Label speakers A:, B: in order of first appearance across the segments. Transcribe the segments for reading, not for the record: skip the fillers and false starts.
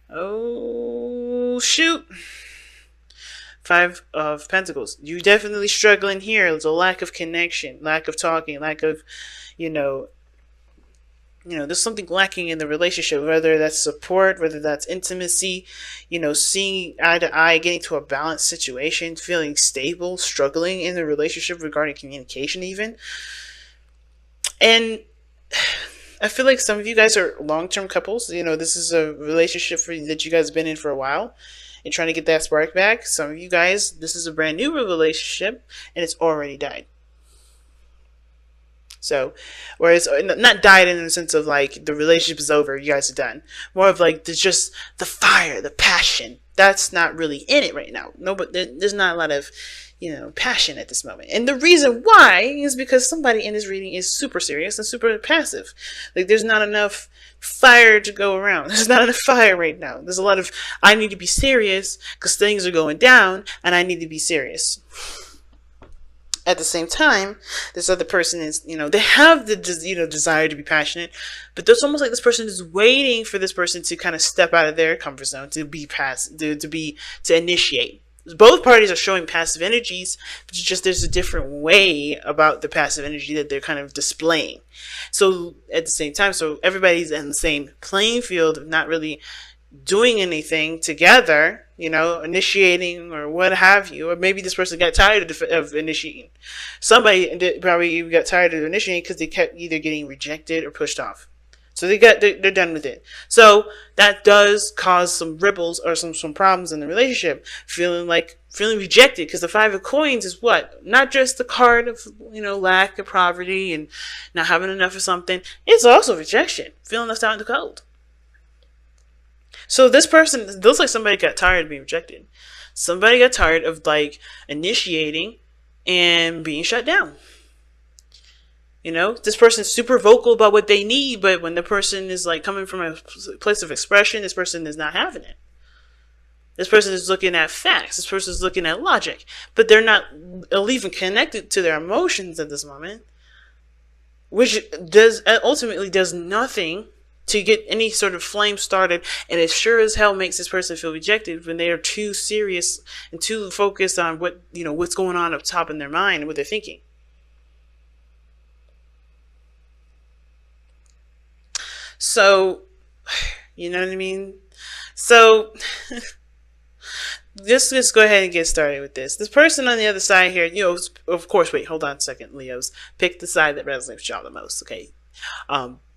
A: Oh, shoot. Five of Pentacles. You definitely struggling here. There's a lack of connection, lack of talking, lack of, you know, there's something lacking in the relationship, whether that's support, whether that's intimacy, seeing eye to eye, getting to a balanced situation, feeling stable, struggling in the relationship regarding communication, even. And I feel like some of you guys are long term couples. This is a relationship that you guys have been in for a while and trying to get that spark back. Some of you guys, this is a brand new relationship and it's already died. So, whereas not died in the sense of like the relationship is over, you guys are done. More of like there's just the fire, the passion. That's not really in it right now. No, but there's not a lot of, passion at this moment. And the reason why is because somebody in this reading is super serious and super passive. Like there's not enough fire to go around. There's not enough fire right now. There's a lot of I need to be serious because things are going down and I need to be serious. At the same time, this other person is, they have the, desire to be passionate, but it's almost like this person is waiting for this person to kind of step out of their comfort zone, to be to initiate. Both parties are showing passive energies, but it's just there's a different way about the passive energy that they're kind of displaying. So at the same time, so everybody's in the same playing field of not really doing anything together, initiating or what have you, or maybe this person got tired of initiating. Somebody probably got tired of initiating because they kept either getting rejected or pushed off. So they're done with it. So that does cause some ripples or some problems in the relationship. Feeling rejected, because the Five of Coins is what? Not just the card of, lack of poverty and not having enough of something. It's also rejection. Feeling left out in the cold. So this person looks like somebody got tired of being rejected. Somebody got tired of initiating and being shut down. This person's super vocal about what they need, but when the person is coming from a place of expression, this person is not having it. This person is looking at facts. This person is looking at logic, but they're not even connected to their emotions at this moment, which ultimately does nothing to get any sort of flame started, and it sure as hell makes this person feel rejected when they are too serious and too focused on what's going on up top in their mind and what they're thinking. So, you know what I mean? So, just go ahead and get started with this. This person on the other side here, of course, wait, hold on a second, Leos. Pick the side that resonates with y'all the most, okay?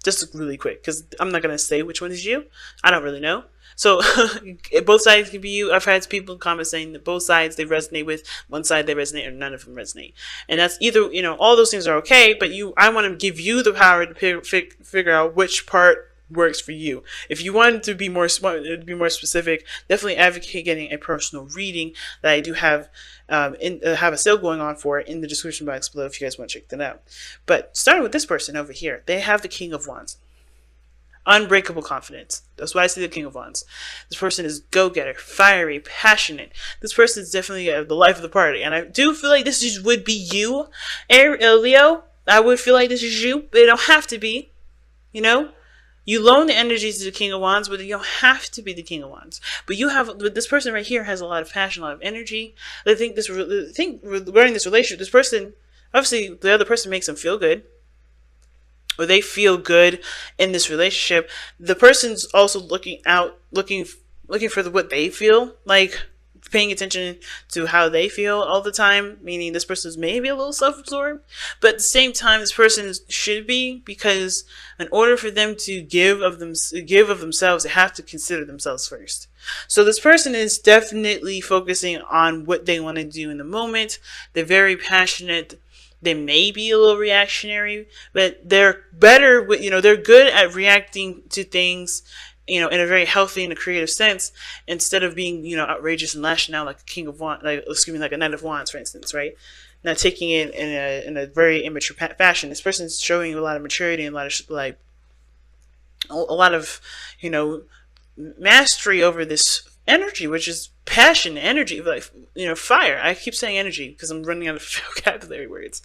A: Just really quick, because I'm not going to say which one is you. I don't really know. So both sides can be you. I've had people comment saying that both sides they resonate with, one side they resonate, or none of them resonate. And that's either, all those things are okay, but I want to give you the power to figure out which part works for you. If you want to be more specific, definitely advocate getting a personal reading that I do have have a sale going on for in the description box below if you guys want to check that out. But starting with this person over here, they have the King of Wands. Unbreakable confidence. That's why I see the King of Wands. This person is go-getter, fiery, passionate. This person is definitely the life of the party. And I do feel like this would be you, Leo. I would feel like this is you, but it don't have to be. You loan the energies to the King of Wands, but you don't have to be the King of Wands. But this person right here has a lot of passion, a lot of energy. I think regarding this relationship, this person, obviously the other person makes them feel good, or they feel good in this relationship. The person's also looking for what they feel like, paying attention to how they feel all the time, meaning this person's maybe a little self-absorbed, but at the same time this person should be, because in order for them to give of themselves, they have to consider themselves first. So this person is definitely focusing on what they want to do in the moment. They're very passionate. They may be a little reactionary, but they're better with, they're good at reacting to things in a very healthy and a creative sense, instead of being, outrageous and lashing out like a King of Wands, like a Knight of Wands, for instance, right? Not taking it in a very immature fashion. This person's showing a lot of maturity and a lot of mastery over this energy, which is passion, energy, like, fire. I keep saying energy because I'm running out of vocabulary words.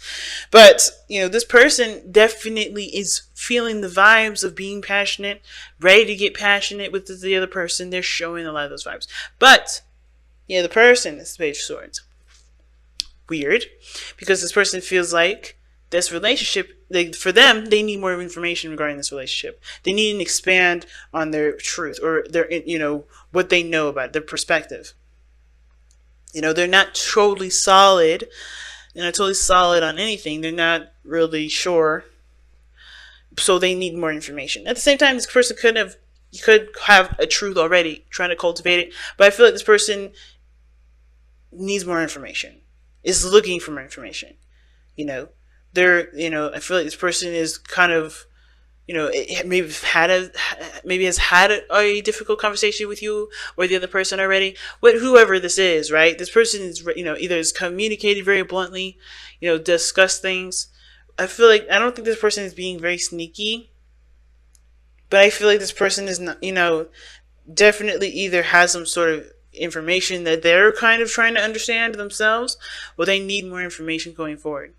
A: But, this person definitely is feeling the vibes of being passionate, ready to get passionate with the other person. They're showing a lot of those vibes. But, the person is the Page of Swords. Weird, because this person feels like this relationship, for them, they need more information regarding this relationship. They need to expand on their truth, or their, what they know about it, their perspective. They're not totally solid. They're not totally solid on anything. They're not really sure. So they need more information. At the same time, this person could have a truth already, trying to cultivate it. But I feel like this person needs more information. Is looking for more information. I feel like this person is kind of, maybe has had a difficult conversation with you or the other person already. Whoever this is, right? This person is, either has communicated very bluntly, discussed things. I don't think this person is being very sneaky, but I feel like this person is not, definitely either has some sort of information that they're kind of trying to understand themselves, or they need more information going forward.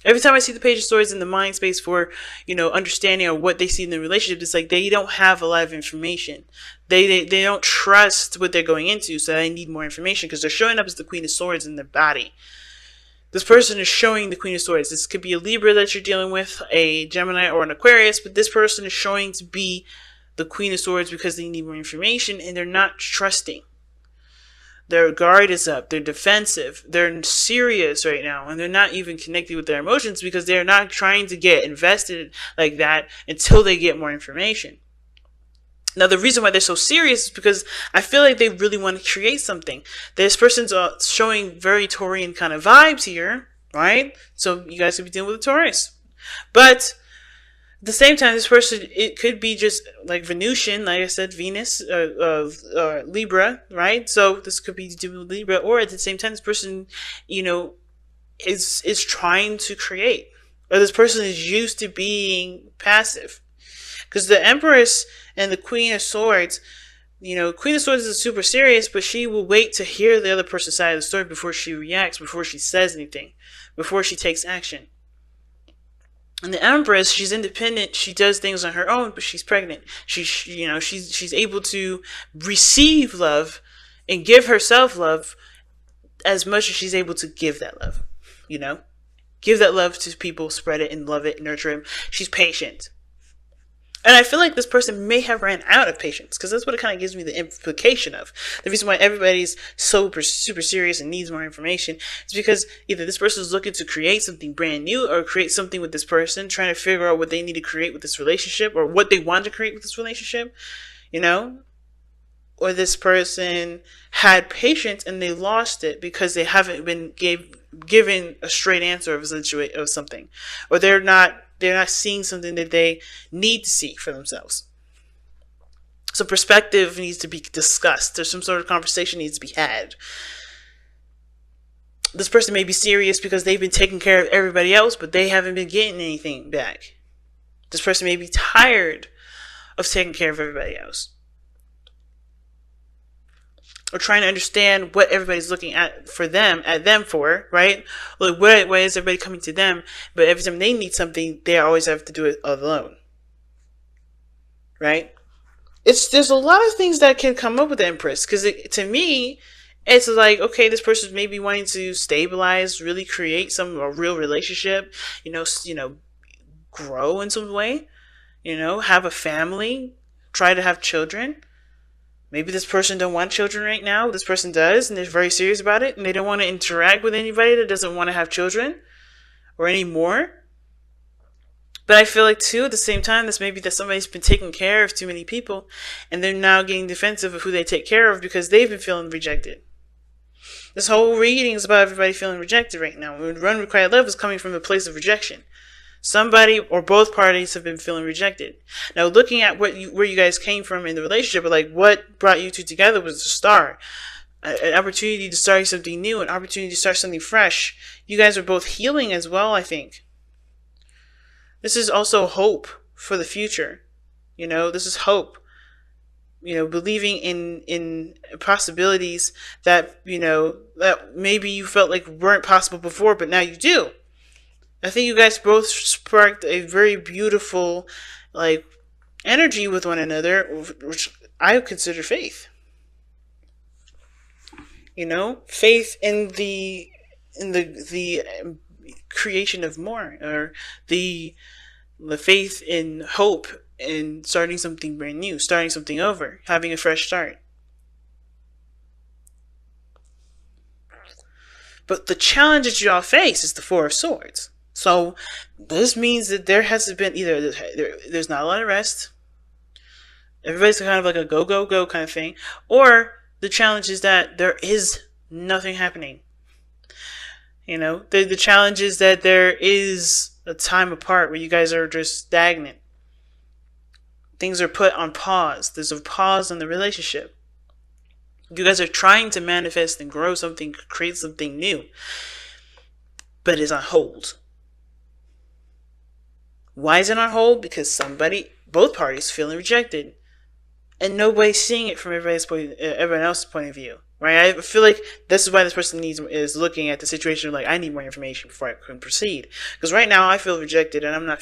A: Every time I see the Page of Swords in the mind space for, understanding or what they see in the relationship, it's like they don't have a lot of information. They don't trust what they're going into, so they need more information because they're showing up as the Queen of Swords in their body. This person is showing the Queen of Swords. This could be a Libra that you're dealing with, a Gemini, or an Aquarius, but this person is showing to be the Queen of Swords because they need more information and they're not trusting. Their guard is up. They're defensive. They're serious right now, and they're not even connected with their emotions because they're not trying to get invested like that until they get more information. Now, the reason why they're so serious is because I feel like they really want to create something. This person's showing very Taurian kind of vibes here, right? So you guys could be dealing with a Taurus. But at the same time, this person, it could be just like Venusian, like I said, Venus, Libra, right? So this could be dealing with Libra, or at the same time, this person, is trying to create, or this person is used to being passive, because the Empress and the Queen of Swords, Queen of Swords is super serious, but she will wait to hear the other person's side of the story before she reacts, before she says anything, before she takes action. And the Empress, she's independent. She does things on her own, but she's pregnant. She's able to receive love and give herself love as much as she's able to give that love. Give that love to people, spread it and love it, nurture it. She's patient. And I feel like this person may have ran out of patience, because that's what it kind of gives me the implication of. The reason why everybody's super serious and needs more information is because either this person is looking to create something brand new, or create something with this person, trying to figure out what they need to create with this relationship, or what they want to create with this relationship, or this person had patience and they lost it because they haven't been given a straight answer of something, or they're not seeing something that they need to see for themselves. So perspective needs to be discussed. There's some sort of conversation needs to be had. This person may be serious because they've been taking care of everybody else, but they haven't been getting anything back. This person may be tired of taking care of everybody else, or trying to understand what everybody's looking at them for, right? Like, why is everybody coming to them? But every time they need something, they always have to do it alone, right? There's a lot of things that can come up with the Empress, because to me, it's like, okay, this person's maybe wanting to stabilize, really create a real relationship, grow in some way, have a family, try to have children. Maybe this person don't want children right now. This person does, and they're very serious about it, and they don't want to interact with anybody that doesn't want to have children or any more. But I feel like, too, at the same time, this may be that somebody's been taking care of too many people, and they're now getting defensive of who they take care of because they've been feeling rejected. This whole reading is about everybody feeling rejected right now. When Run Required Love is coming from a place of rejection. Somebody or both parties have been feeling rejected. Now, looking at where you guys came from in the relationship, like what brought you two together was the star. An opportunity to start something new, an opportunity to start something fresh. You guys are both healing as well, I think. This is also hope for the future. This is hope. believing in possibilities that that maybe you felt like weren't possible before, but now you do. I think you guys both sparked a very beautiful, like, energy with one another, which I consider faith. Faith in the creation of more, or the faith in hope in starting something brand new, starting something over, having a fresh start. But the challenge that y'all face is the Four of Swords. So this means that there hasn't been either there's not a lot of rest. Everybody's kind of like a go go go kind of thing, or the challenge is that there is nothing happening. The challenge is that there is a time apart where you guys are just stagnant. Things are put on pause. There's a pause in the relationship. You guys are trying to manifest and grow something, create something new, but it's on hold. Why is it on hold? Because both parties feeling rejected, and nobody's seeing it from everyone else's point of view, right? I feel like this is why this person is looking at the situation like, I need more information before I can proceed. Because right now I feel rejected, and I'm not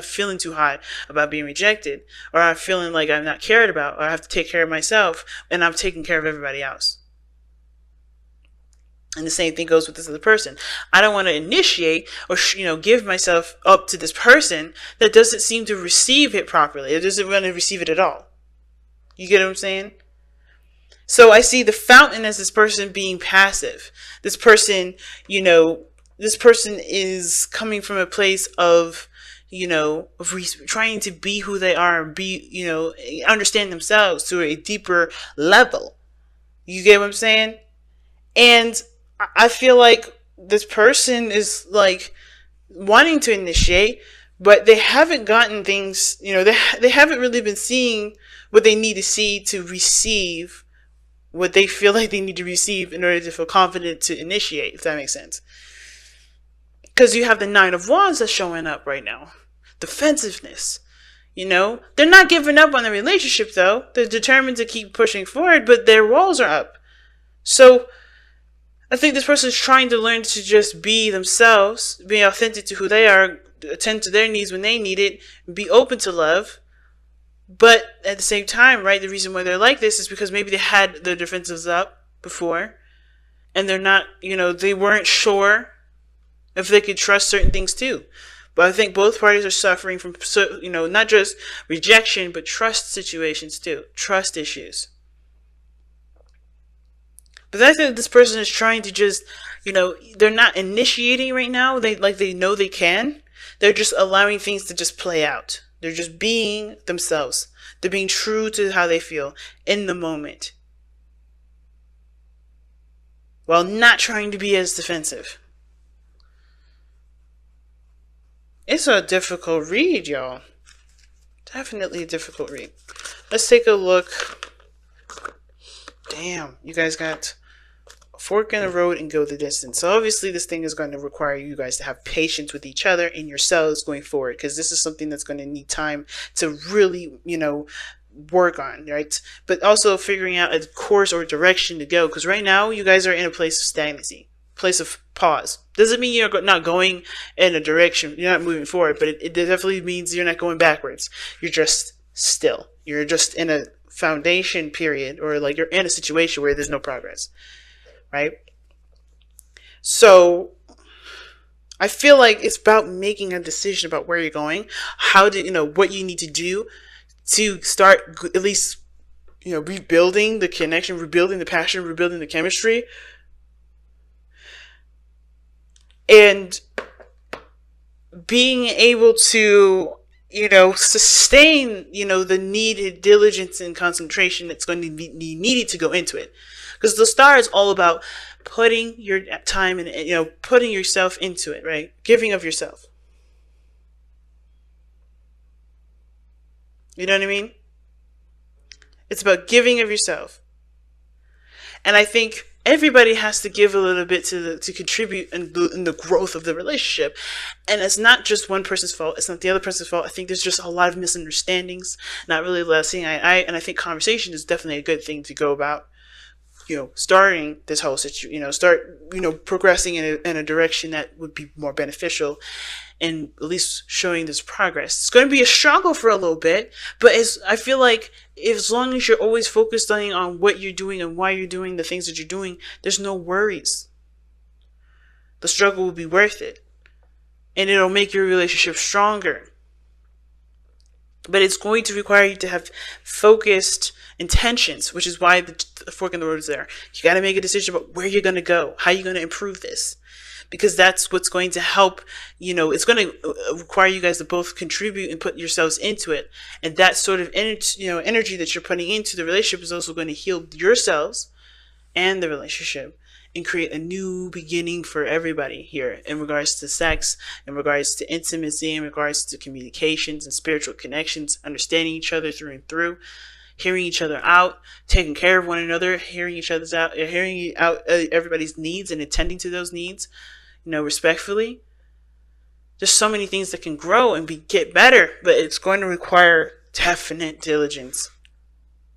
A: feeling too hot about being rejected, or I'm feeling like I'm not cared about, or I have to take care of myself, and I'm taking care of everybody else. And the same thing goes with this other person. I don't want to initiate or give myself up to this person that doesn't seem to receive it properly. It doesn't want to receive it at all. You get what I'm saying? So I see the fountain as this person being passive. This person, this person is coming from a place of, trying to be who they are and be, understand themselves to a deeper level. You get what I'm saying? And I feel like this person is like wanting to initiate, but they haven't gotten things, they haven't really been seeing what they need to see to receive what they feel like they need to receive in order to feel confident to initiate, if that makes sense. Because you have the Nine of Wands that's showing up right now. Defensiveness. They're not giving up on the relationship though. They're determined to keep pushing forward, but their walls are up. So I think this person is trying to learn to just be themselves, be authentic to who they are, attend to their needs when they need it, be open to love. But at the same time, right, the reason why they're like this is because maybe they had their defenses up before, and they're not, they weren't sure if they could trust certain things too. But I think both parties are suffering from, not just rejection, but trust situations too, trust issues. But I think this person is trying to just, they're not initiating right now. They know they can. They're just allowing things to just play out. They're just being themselves. They're being true to how they feel in the moment, while not trying to be as defensive. It's a difficult read, y'all. Definitely a difficult read. Let's take a look. Damn, you guys got a fork in the road and go the distance. So obviously this thing is going to require you guys to have patience with each other and yourselves going forward, because this is something that's going to need time to really, work on, right? But also figuring out a course or direction to go, because right now you guys are in a place of stagnancy, place of pause. Doesn't mean you're not going in a direction, you're not moving forward, but it definitely means you're not going backwards. You're just still. You're just in a foundation period, or like you're in a situation where there's no progress, right? So I feel like it's about making a decision about where you're going, what you need to do to start at least, rebuilding the connection, rebuilding the passion, rebuilding the chemistry, and being able to, sustain, the needed diligence and concentration that's going to be needed to go into it. Because the star is all about putting your time and, putting yourself into it, right? Giving of yourself. You know what I mean? It's about giving of yourself. And I think Everybody has to give a little bit to contribute in the growth of the relationship, and it's not just one person's fault. It's not the other person's fault. I think there's just a lot of misunderstandings, not really seeing eye to eye, and I think conversation is definitely a good thing to go about. Starting this whole situation, start progressing in a direction that would be more beneficial, and at least showing this progress. It's going to be a struggle for a little bit, but I feel like as long as you're always focused on what you're doing and why you're doing the things that you're doing, there's no worries. The struggle will be worth it, and it'll make your relationship stronger. But it's going to require you to have focused intentions, which is why the fork in the road is there. You got to make a decision about where you're going to go, how you're going to improve this, because that's what's going to help. It's going to require you guys to both contribute and put yourselves into it, and that sort of energy that you're putting into the relationship is also going to heal yourselves and the relationship, and create a new beginning for everybody here in regards to sex, in regards to intimacy, in regards to communications and spiritual connections, understanding each other through and through, hearing each other out, taking care of one another, hearing out everybody's needs and attending to those needs, respectfully. There's so many things that can grow and get better, but it's going to require definite diligence.